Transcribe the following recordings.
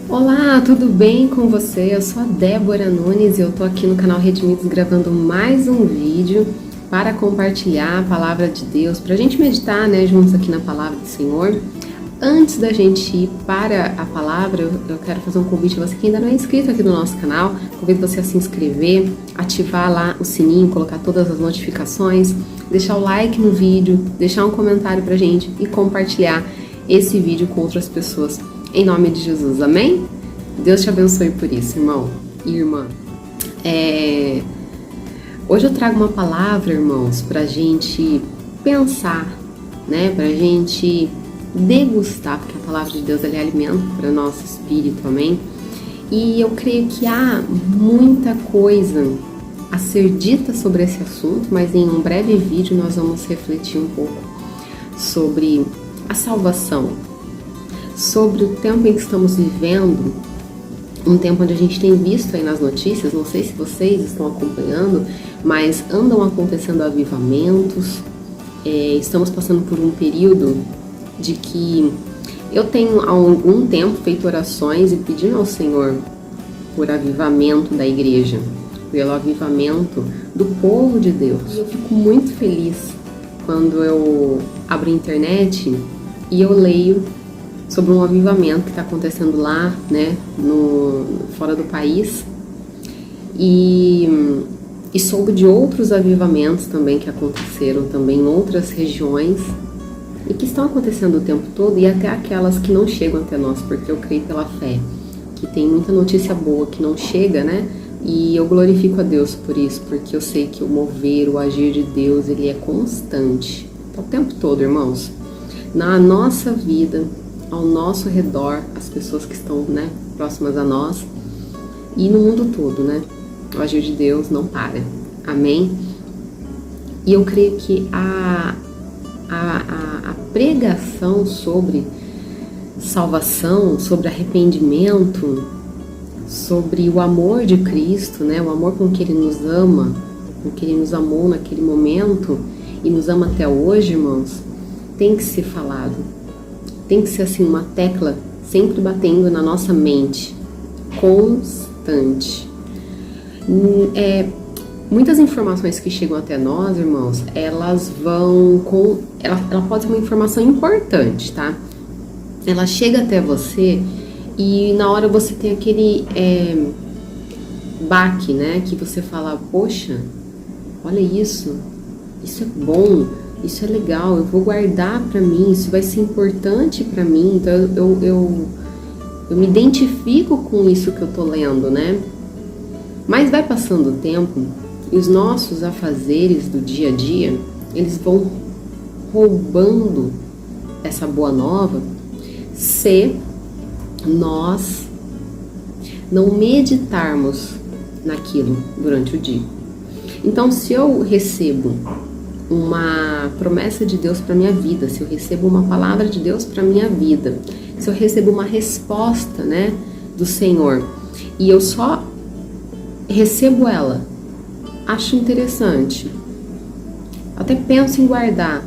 Olá, tudo bem com você? Eu sou a Débora Nunes e eu tô aqui no canal Redimidos gravando mais um vídeo para compartilhar a palavra de Deus, para a gente meditar, né, juntos aqui na palavra do Senhor. Antes da gente ir para a palavra, eu quero fazer um convite a você que ainda não é inscrito aqui no nosso canal. Convido você a se inscrever, ativar lá o sininho, colocar todas as notificações, deixar o like no vídeo, deixar um comentário pra gente e compartilhar esse vídeo com outras pessoas. Em nome de Jesus, amém? Deus te abençoe por isso, irmão e irmã. Hoje eu trago uma palavra, irmãos, pra gente pensar, né? Pra gente degustar, porque a palavra de Deus é alimento para o nosso espírito, amém? E eu creio que há muita coisa a ser dita sobre esse assunto, mas em um breve vídeo nós vamos refletir um pouco sobre a salvação, sobre o tempo em que estamos vivendo, um tempo onde a gente tem visto aí nas notícias, não sei se vocês estão acompanhando, mas andam acontecendo avivamentos, estamos passando por um período de que eu tenho há algum tempo feito orações e pedindo ao Senhor por avivamento da igreja, pelo avivamento do povo de Deus. E eu fico muito feliz quando eu abro a internet e eu leio sobre um avivamento que está acontecendo lá, né, fora do país, e soube de outros avivamentos também que aconteceram também em outras regiões e que estão acontecendo o tempo todo, e até aquelas que não chegam até nós, porque eu creio pela fé que tem muita notícia boa que não chega, né? E eu glorifico a Deus por isso, porque eu sei que o mover, o agir de Deus, ele é constante, tá o tempo todo, irmãos, na nossa vida, ao nosso redor, as pessoas que estão, né, próximas a nós e no mundo todo, né? O agir de Deus não para, amém? E eu creio que a pregação sobre salvação, sobre arrependimento, sobre o amor de Cristo, né? O amor com que Ele nos ama, com que Ele nos amou naquele momento e nos ama até hoje, irmãos, tem que ser falado. Tem que ser assim uma tecla sempre batendo na nossa mente, constante. Muitas informações que chegam até nós, irmãos, elas vão com... Ela pode ser uma informação importante, tá? Ela chega até você e na hora você tem aquele baque, né? Que você fala, poxa, olha isso é bom, isso é legal, eu vou guardar pra mim, isso vai ser importante pra mim, então eu me identifico com isso que eu tô lendo, né? Mas vai passando o tempo e os nossos afazeres do dia a dia, eles vão roubando essa boa nova se nós não meditarmos naquilo durante o dia. Então, se eu recebo uma promessa de Deus para minha vida, se eu recebo uma palavra de Deus para minha vida, se eu recebo uma resposta, né, do Senhor, e eu só recebo ela, acho interessante, até penso em guardar,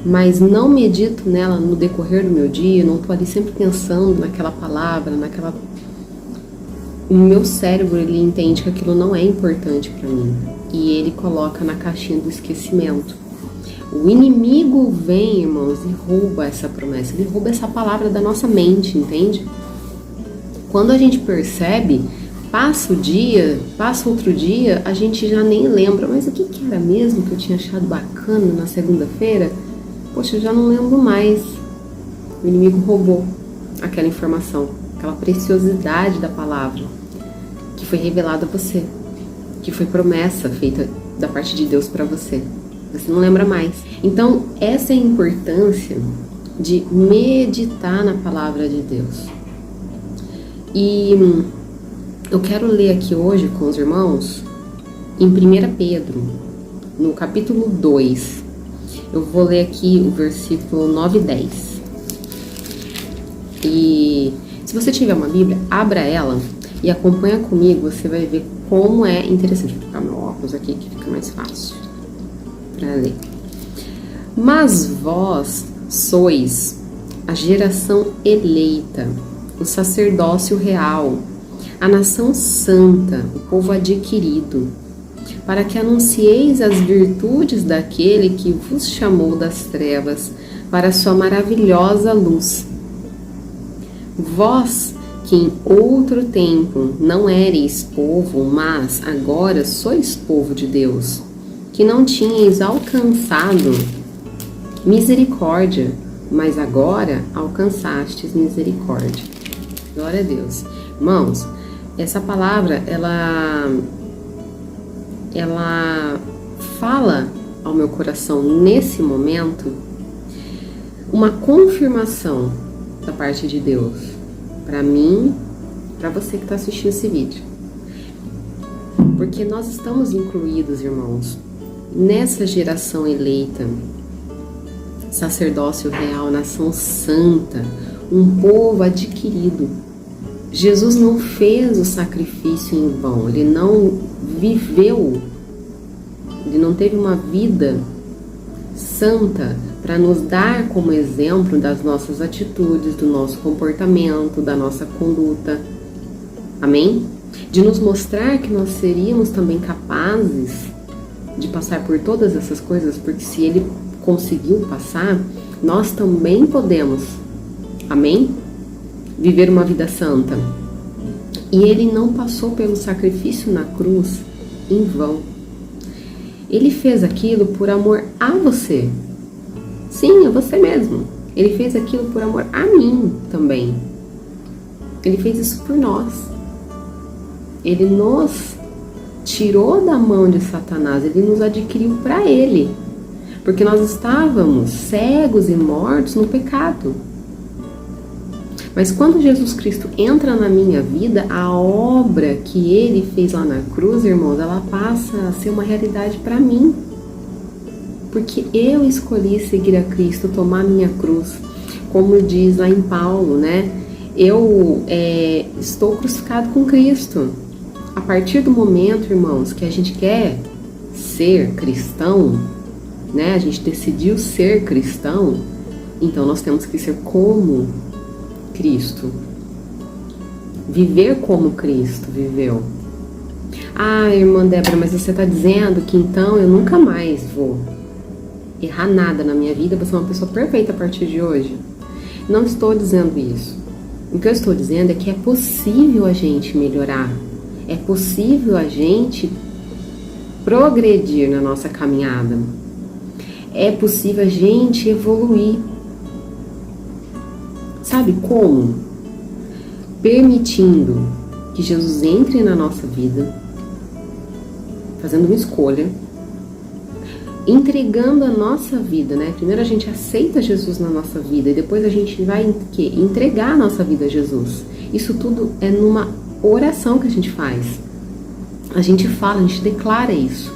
mas não medito nela no decorrer do meu dia, não tô ali sempre pensando naquela palavra, o meu cérebro, ele entende que aquilo não é importante para mim e ele coloca na caixinha do esquecimento. O inimigo vem, irmãos, e rouba essa promessa, ele rouba essa palavra da nossa mente, entende? Quando a gente percebe, passa o dia, passa outro dia, a gente já nem lembra, mas o que era mesmo que eu tinha achado bacana na segunda-feira? Poxa, eu já não lembro mais. O inimigo roubou aquela informação, aquela preciosidade da palavra que foi revelada a você, que foi promessa feita da parte de Deus para você. Você não lembra mais. Então, essa é a importância de meditar na palavra de Deus. E eu quero ler aqui hoje com os irmãos em 1 Pedro, no capítulo 2. Eu vou ler aqui o versículo 9 e 10. E se você tiver uma Bíblia, abra ela e acompanha comigo, você vai ver como é interessante. Vou colocar meu óculos aqui que fica mais fácil para ler. Mas vós sois a geração eleita, o sacerdócio real, a nação santa, o povo adquirido, para que anuncieis as virtudes daquele que vos chamou das trevas para a sua maravilhosa luz. Vós, que em outro tempo não éreis povo, mas agora sois povo de Deus, que não tinhais alcançado misericórdia, mas agora alcançastes misericórdia. Glória a Deus. Irmãos, essa palavra, ela fala ao meu coração nesse momento uma confirmação da parte de Deus para mim, para você que está assistindo esse vídeo. Porque nós estamos incluídos, irmãos, nessa geração eleita, sacerdócio real, nação santa, um povo adquirido. Jesus não fez o sacrifício em vão, ele não viveu, ele não teve uma vida santa para nos dar como exemplo das nossas atitudes, do nosso comportamento, da nossa conduta. Amém? De nos mostrar que nós seríamos também capazes de passar por todas essas coisas, porque se ele conseguiu passar, nós também podemos. Amém? Viver uma vida santa. E ele não passou pelo sacrifício na cruz em vão. Ele fez aquilo por amor a você. Sim, a você mesmo. Ele fez aquilo por amor a mim também. Ele fez isso por nós. Ele nos tirou da mão de Satanás. Ele nos adquiriu para ele. Porque nós estávamos cegos e mortos no pecado. Mas quando Jesus Cristo entra na minha vida, a obra que ele fez lá na cruz, irmãos, ela passa a ser uma realidade para mim. Porque eu escolhi seguir a Cristo, tomar minha cruz. Como diz lá em Paulo, né? Eu estou crucificado com Cristo. A partir do momento, irmãos, que a gente quer ser cristão, né? A gente decidiu ser cristão, então nós temos que ser como Cristo. Viver como Cristo viveu. Ah, irmã Débora, mas você está dizendo que então eu nunca mais vou errar nada na minha vida, vou ser uma pessoa perfeita a partir de hoje? Não estou dizendo isso. O que eu estou dizendo é que é possível a gente melhorar. É possível a gente progredir na nossa caminhada. É possível a gente evoluir. Sabe como? Permitindo que Jesus entre na nossa vida, fazendo uma escolha, entregando a nossa vida, né? Primeiro a gente aceita Jesus na nossa vida e depois a gente vai entregar a nossa vida a Jesus. Isso tudo é numa oração que a gente faz. A gente fala, a gente declara isso.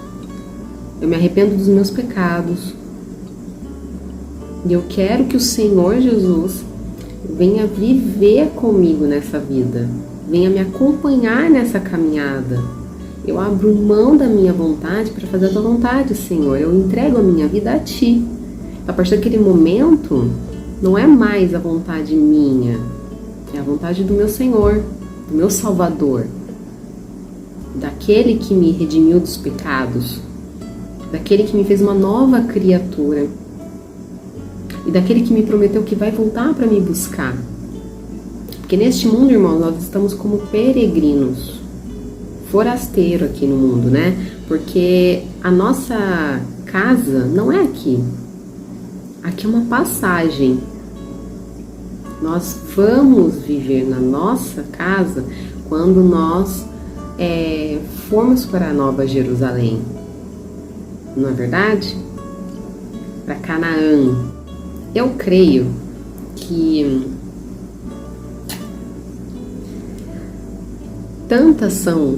Eu me arrependo dos meus pecados e eu quero que o Senhor Jesus venha viver comigo nessa vida, venha me acompanhar nessa caminhada. Eu abro mão da minha vontade para fazer a tua vontade, Senhor. Eu entrego a minha vida a ti. A partir daquele momento, não é mais a vontade minha, é a vontade do meu Senhor, do meu Salvador, daquele que me redimiu dos pecados, daquele que me fez uma nova criatura e daquele que me prometeu que vai voltar para me buscar. Porque neste mundo, irmão, nós estamos como peregrinos, forasteiro aqui no mundo, né? Porque a nossa casa não é aqui. Aqui é uma passagem. Nós vamos viver na nossa casa quando nós formos para a Nova Jerusalém. Não é verdade? Para Canaã. Eu creio que tantas são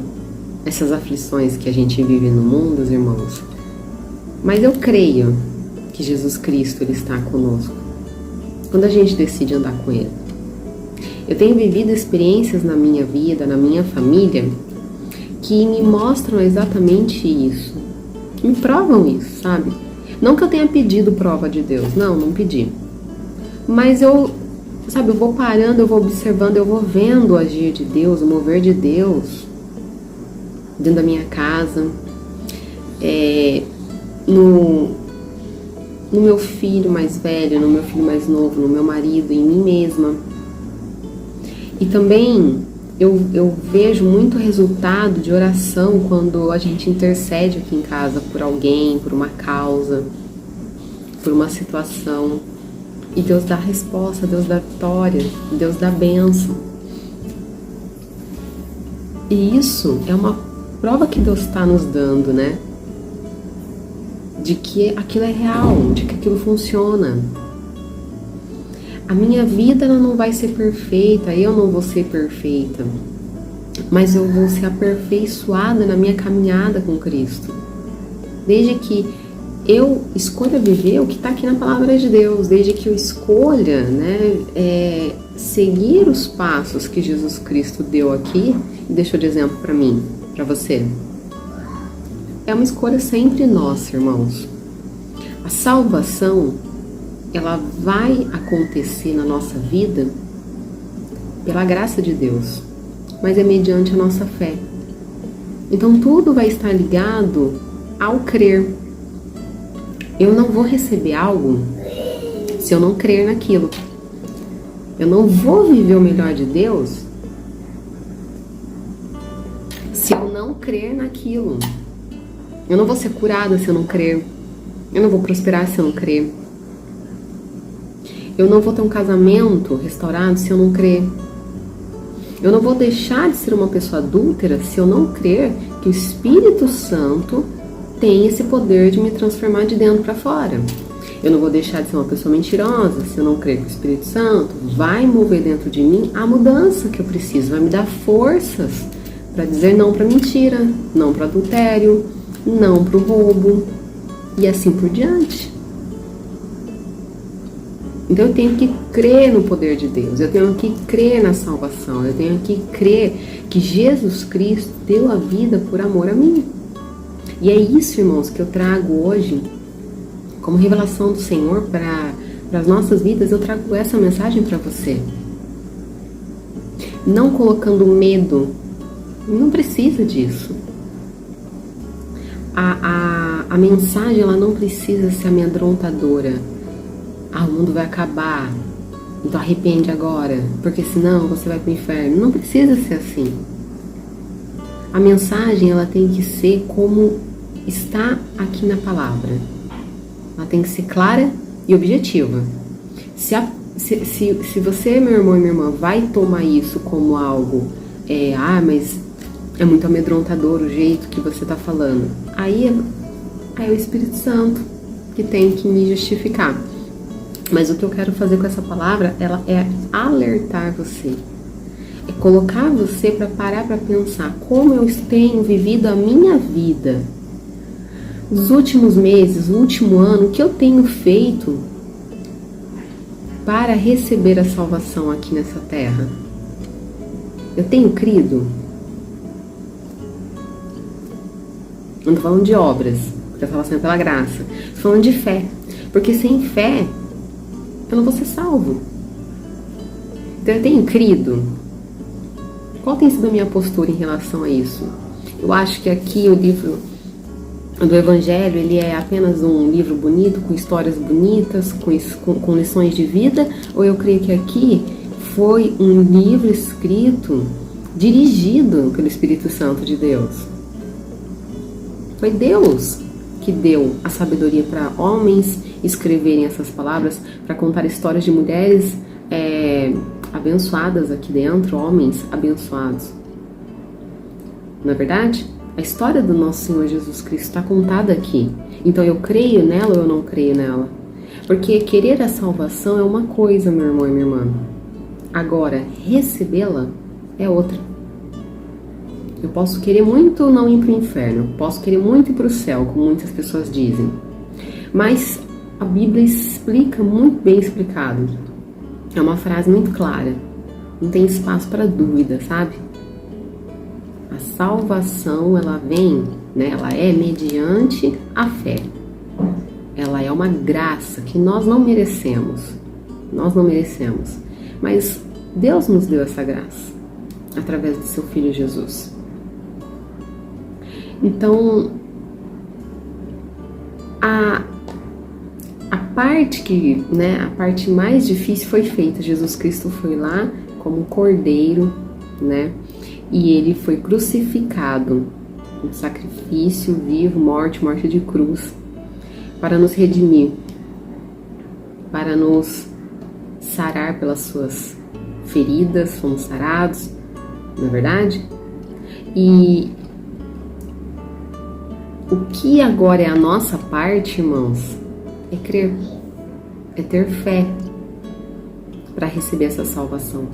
essas aflições que a gente vive no mundo, irmãos, mas eu creio que Jesus Cristo, Ele está conosco quando a gente decide andar com Ele. Eu tenho vivido experiências na minha vida, na minha família, que me mostram exatamente isso, que me provam isso, sabe? Não que eu tenha pedido prova de Deus, não pedi. Mas eu sabe, eu vou parando, eu vou observando, eu vou vendo o agir de Deus, o mover de Deus dentro da minha casa, no meu filho mais velho, no meu filho mais novo, no meu marido, em mim mesma. E também eu vejo muito resultado de oração quando a gente intercede aqui em casa por alguém, por uma causa, por uma situação. E Deus dá a resposta, Deus dá a vitória, Deus dá a bênção. E isso é uma prova que Deus está nos dando, né? De que aquilo é real, de que aquilo funciona. A minha vida ela não vai ser perfeita, eu não vou ser perfeita, mas eu vou ser aperfeiçoada na minha caminhada com Cristo. Desde que eu escolha viver o que está aqui na palavra de Deus, desde que eu escolha, né, seguir os passos que Jesus Cristo deu aqui e deixou de exemplo para mim, para você. É uma escolha sempre nossa, irmãos. A salvação, ela vai acontecer na nossa vida pela graça de Deus, mas é mediante a nossa fé. Então tudo vai estar ligado ao crer. Eu não vou receber algo se eu não crer naquilo. Eu não vou viver o melhor de Deus se eu não crer naquilo. Eu não vou ser curada se eu não crer. Eu não vou prosperar se eu não crer. Eu não vou ter um casamento restaurado se eu não crer. Eu não vou deixar de ser uma pessoa adúltera se eu não crer que o Espírito Santo tem esse poder de me transformar de dentro para fora. Eu não vou deixar de ser uma pessoa mentirosa se eu não crer que o Espírito Santo vai mover dentro de mim a mudança que eu preciso, vai me dar forças para dizer não para mentira, não para adultério, não para o roubo e assim por diante. Então eu tenho que crer no poder de Deus, eu tenho que crer na salvação, eu tenho que crer que Jesus Cristo deu a vida por amor a mim. E é isso, irmãos, que eu trago hoje como revelação do Senhor para as nossas vidas. Eu trago essa mensagem para você. Não colocando medo, não precisa disso. A mensagem ela não precisa ser amedrontadora. O mundo vai acabar, então arrepende agora, porque senão você vai para o inferno. Não precisa ser assim. A mensagem ela tem que ser como está aqui na palavra. Ela tem que ser clara e objetiva. Se você, meu irmão e minha irmã, vai tomar isso como algo, mas é muito amedrontador o jeito que você está falando, aí é o Espírito Santo que tem que me justificar. Mas o que eu quero fazer com essa palavra, ela é alertar você. É colocar você para parar para pensar como eu tenho vivido a minha vida. Os últimos meses, o último ano, o que eu tenho feito para receber a salvação aqui nessa terra? Eu tenho crido? Não estou falando de obras, porque a salvação é pela graça. Estou falando de fé. Porque sem fé, eu não vou ser salvo. Então eu tenho crido. Qual tem sido a minha postura em relação a isso? Eu acho que aqui o livro do Evangelho, ele é apenas um livro bonito, com histórias bonitas, com lições de vida, ou eu creio que aqui foi um livro escrito, dirigido pelo Espírito Santo de Deus. Foi Deus que deu a sabedoria para homens escreverem essas palavras, para contar histórias de mulheres abençoadas aqui dentro, homens abençoados. Não é verdade? A história do nosso Senhor Jesus Cristo está contada aqui. Então eu creio nela ou eu não creio nela? Porque querer a salvação é uma coisa, meu irmão e minha irmã. Agora, recebê-la é outra. Eu posso querer muito não ir para o inferno, posso querer muito ir para o céu, como muitas pessoas dizem. Mas a Bíblia explica muito bem explicado. É uma frase muito clara. Não tem espaço para dúvida, sabe? A salvação, ela vem, né? Ela é mediante a fé. Ela é uma graça que nós não merecemos. Nós não merecemos. Mas Deus nos deu essa graça através do seu Filho Jesus. Então, a parte mais difícil foi feita. Jesus Cristo foi lá como cordeiro, né? E ele foi crucificado, um sacrifício vivo, morte de cruz, para nos redimir, para nos sarar pelas suas feridas, fomos sarados, não é verdade? E o que agora é a nossa parte, irmãos, é crer, é ter fé para receber essa salvação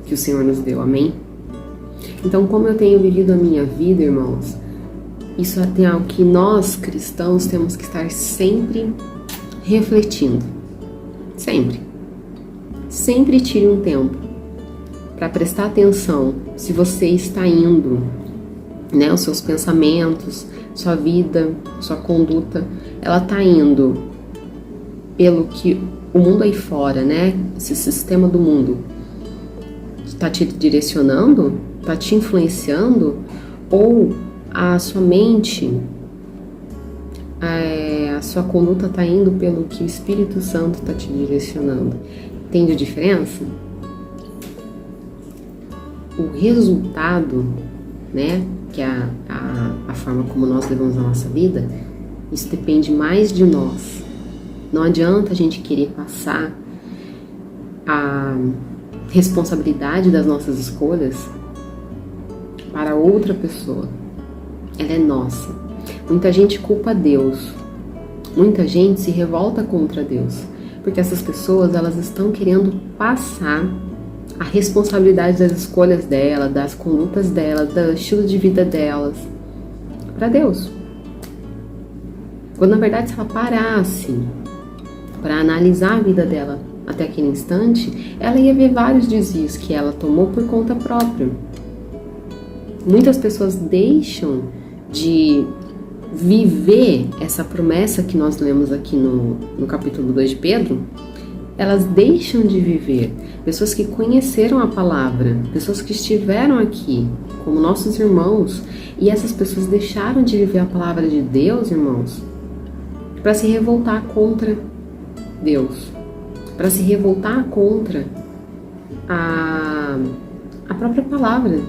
que o Senhor nos deu, amém? Então, como eu tenho vivido a minha vida, irmãos, isso é algo que nós, cristãos, temos que estar sempre refletindo. Sempre. Sempre tire um tempo para prestar atenção se você está indo, né, os seus pensamentos, sua vida, sua conduta, ela está indo pelo que o mundo aí fora, né, esse sistema do mundo está te direcionando, está te influenciando, ou a sua mente, a sua conduta está indo pelo que o Espírito Santo está te direcionando. Entende a diferença? O resultado, né, que é a forma como nós levamos a nossa vida, isso depende mais de nós. Não adianta a gente querer passar a responsabilidade das nossas escolhas para outra pessoa. Ela é nossa. Muita gente culpa Deus. Muita gente se revolta contra Deus, porque essas pessoas, elas estão querendo passar a responsabilidade das escolhas dela, das condutas dela, do estilo de vida delas para Deus. Quando na verdade, se ela parasse para analisar a vida dela até aquele instante, ela ia ver vários desvios que ela tomou por conta própria. Muitas pessoas deixam de viver essa promessa que nós lemos aqui no capítulo 2 de Pedro. Elas deixam de viver. Pessoas que conheceram a palavra, pessoas que estiveram aqui como nossos irmãos, e essas pessoas deixaram de viver a palavra de Deus, irmãos, para se revoltar contra Deus, para se revoltar contra a própria palavra,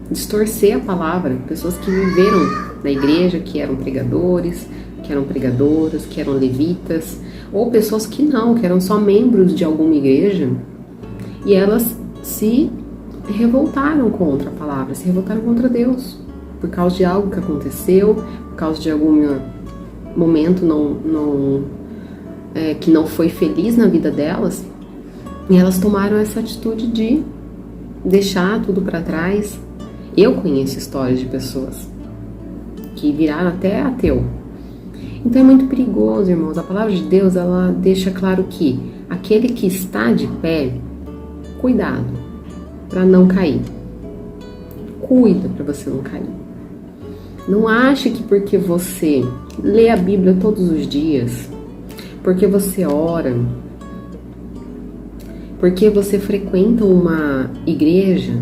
distorcer a palavra. Pessoas que viveram na igreja, que eram pregadores, que eram pregadoras, que eram levitas, ou pessoas que não, que eram só membros de alguma igreja, e elas se revoltaram contra a palavra, se revoltaram contra Deus, por causa de algo que aconteceu, por causa de algum momento que não foi feliz na vida delas, e elas tomaram essa atitude de deixar tudo para trás. Eu conheço histórias de pessoas que viraram até ateu. Então é muito perigoso, irmãos. A palavra de Deus, ela deixa claro que aquele que está de pé, cuidado para não cair. Cuida para você não cair. Não ache que porque você lê a Bíblia todos os dias, porque você ora, porque você frequenta uma igreja,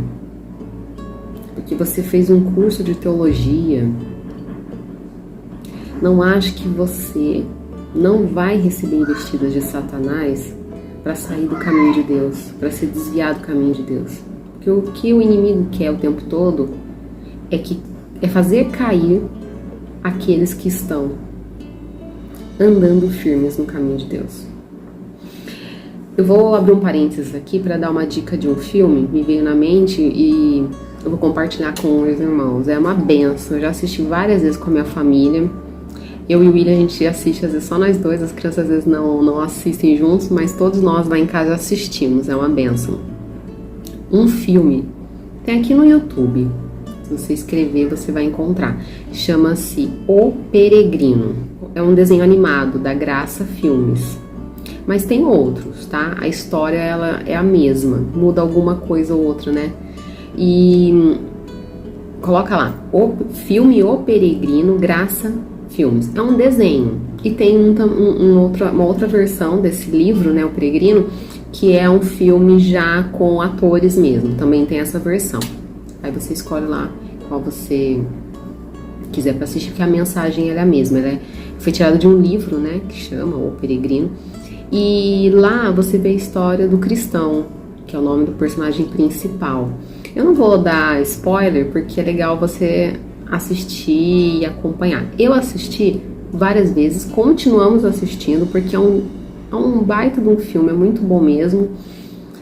porque você fez um curso de teologia, não ache que você não vai receber investidas de Satanás para sair do caminho de Deus, para se desviar do caminho de Deus. Porque o que o inimigo quer o tempo todo é fazer cair aqueles que estão andando firmes no caminho de Deus. Eu vou abrir um parênteses aqui para dar uma dica de um filme, me veio na mente e eu vou compartilhar com os irmãos. É uma benção, eu já assisti várias vezes com a minha família. Eu e o William, a gente assiste às vezes só nós dois, as crianças às vezes não assistem juntos, mas todos nós lá em casa assistimos, é uma benção. Um filme, tem aqui no YouTube, se você escrever você vai encontrar, chama-se O Peregrino, é um desenho animado da Graça Filmes, mas tem outros, tá? A história ela é a mesma, muda alguma coisa ou outra, né? E coloca lá, o filme O Peregrino, Graça Filmes. É um desenho. E tem uma outra versão desse livro, né, O Peregrino, que é um filme já com atores mesmo. Também tem essa versão. Aí você escolhe lá qual você quiser para assistir, porque a mensagem é a mesma. Foi tirada de um livro, né, que chama O Peregrino. E lá você vê a história do cristão, que é o nome do personagem principal. Eu não vou dar spoiler, porque é legal você assistir e acompanhar. Eu assisti várias vezes, continuamos assistindo, porque é um baita de um filme, é muito bom mesmo.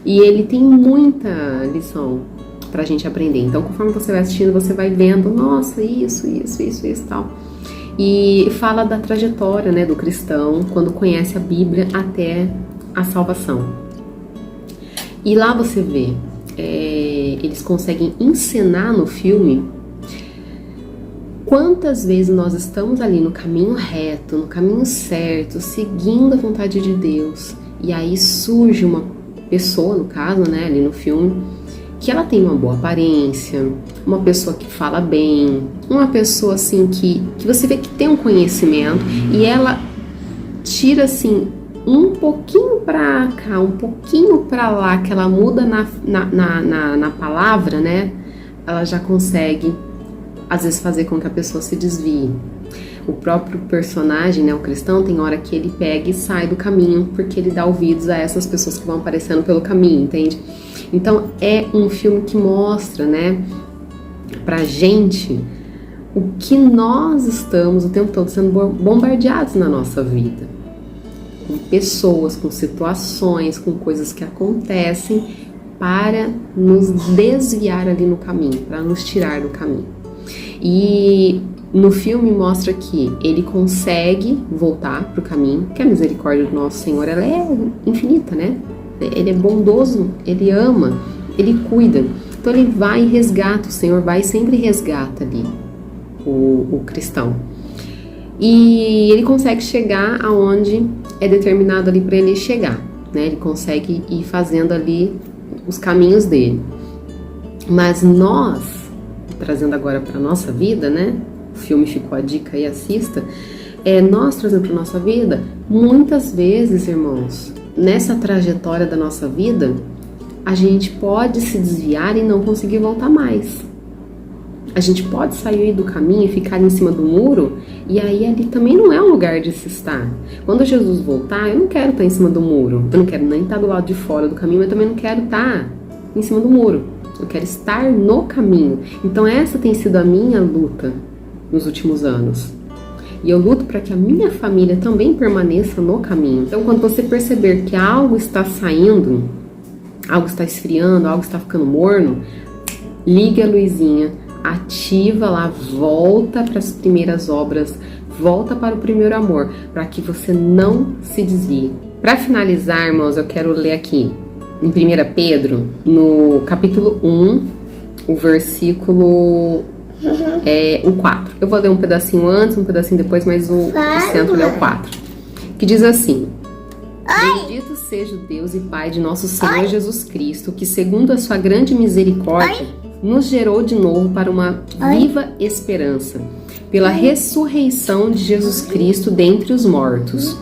E ele tem muita lição pra gente aprender. Então, conforme você vai assistindo, você vai vendo, nossa, isso e tal. E fala da trajetória, né, do cristão, quando conhece a Bíblia até a salvação. E lá você vê, eles conseguem encenar no filme quantas vezes nós estamos ali no caminho reto, no caminho certo, seguindo a vontade de Deus, e aí surge uma pessoa, no caso, né, ali no filme, que ela tem uma boa aparência, uma pessoa que fala bem, uma pessoa assim que você vê que tem um conhecimento, e ela tira assim um pouquinho pra cá, um pouquinho pra lá, que ela muda na palavra, né? Ela já consegue às vezes fazer com que a pessoa se desvie. O próprio personagem, né, o cristão, tem hora que ele pega e sai do caminho, porque ele dá ouvidos a essas pessoas que vão aparecendo pelo caminho, entende? Então é um filme que mostra, né, pra gente o que nós estamos o tempo todo sendo bombardeados na nossa vida. Com pessoas, com situações, com coisas que acontecem para nos desviar ali no caminho, para nos tirar do caminho. E no filme mostra que ele consegue voltar para o caminho, que a misericórdia do nosso Senhor, ela é infinita, né? Ele é bondoso, ele ama, ele cuida. Então ele vai e resgata, o Senhor vai e sempre resgata ali o cristão. E ele consegue chegar aonde é determinado ali para ele chegar, né? Ele consegue ir fazendo ali os caminhos dele. Mas nós, trazendo agora para nossa vida, né? O filme ficou a dica aí, assista. Nós trazendo para nossa vida, muitas vezes, irmãos, nessa trajetória da nossa vida, a gente pode se desviar e não conseguir voltar mais. A gente pode sair do caminho e ficar em cima do muro, e aí ali também não é um lugar de se estar. Quando Jesus voltar, eu não quero estar em cima do muro. Eu não quero nem estar do lado de fora do caminho, mas também não quero estar em cima do muro. Eu quero estar no caminho. Então essa tem sido a minha luta nos últimos anos. E eu luto para que a minha família também permaneça no caminho. Então quando você perceber que algo está saindo, algo está esfriando, algo está ficando morno, ligue a luzinha, ativa lá, volta para as primeiras obras, volta para o primeiro amor, para que você não se desvie. Para finalizar, irmãos, eu quero ler aqui em 1 Pedro, no capítulo 1, o versículo o 4. Eu vou ler um pedacinho antes, um pedacinho depois, mas o centro é o 4. Que diz assim: Bendito seja o Deus e Pai de nosso Senhor Jesus Cristo, que segundo a sua grande misericórdia, nos gerou de novo para uma viva esperança, pela ressurreição de Jesus Cristo dentre os mortos,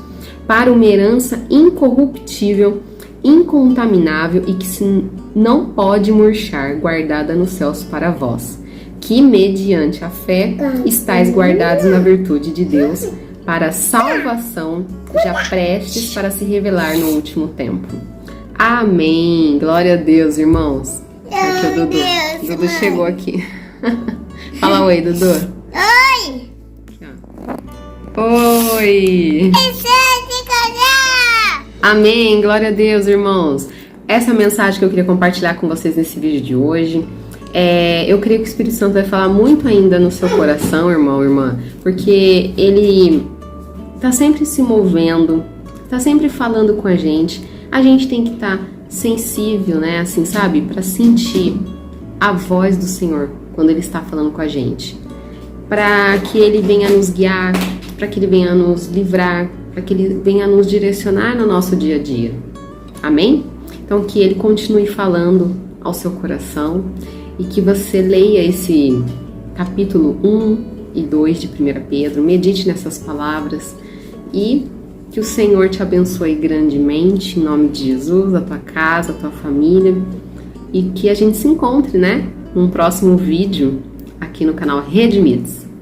para uma herança incorruptível, incontaminável e que se não pode murchar, guardada nos céus para vós, que mediante a fé estáis guardados na virtude de Deus, para a salvação, já prestes para se revelar no último tempo. Amém! Glória a Deus, irmãos! Aqui o Dudu. Dudu chegou aqui. Fala oi, Dudu. Oi! Oi! Amém! Glória a Deus, irmãos! Essa é a mensagem que eu queria compartilhar com vocês nesse vídeo de hoje. Eu creio que o Espírito Santo vai falar muito ainda no seu coração, irmão, irmã, porque ele tá sempre se movendo, tá sempre falando com a gente. A gente tem que estar sensível, né, assim, sabe, para sentir a voz do Senhor quando ele está falando com a gente, para que ele venha nos guiar, para que ele venha nos livrar, para que ele venha nos direcionar no nosso dia a dia. Amém? Então que ele continue falando ao seu coração e que você leia esse capítulo 1 e 2 de 1 Pedro, medite nessas palavras E que o Senhor te abençoe grandemente, em nome de Jesus, a tua casa, a tua família. E que a gente se encontre, né? Num próximo vídeo aqui no canal Redimidos.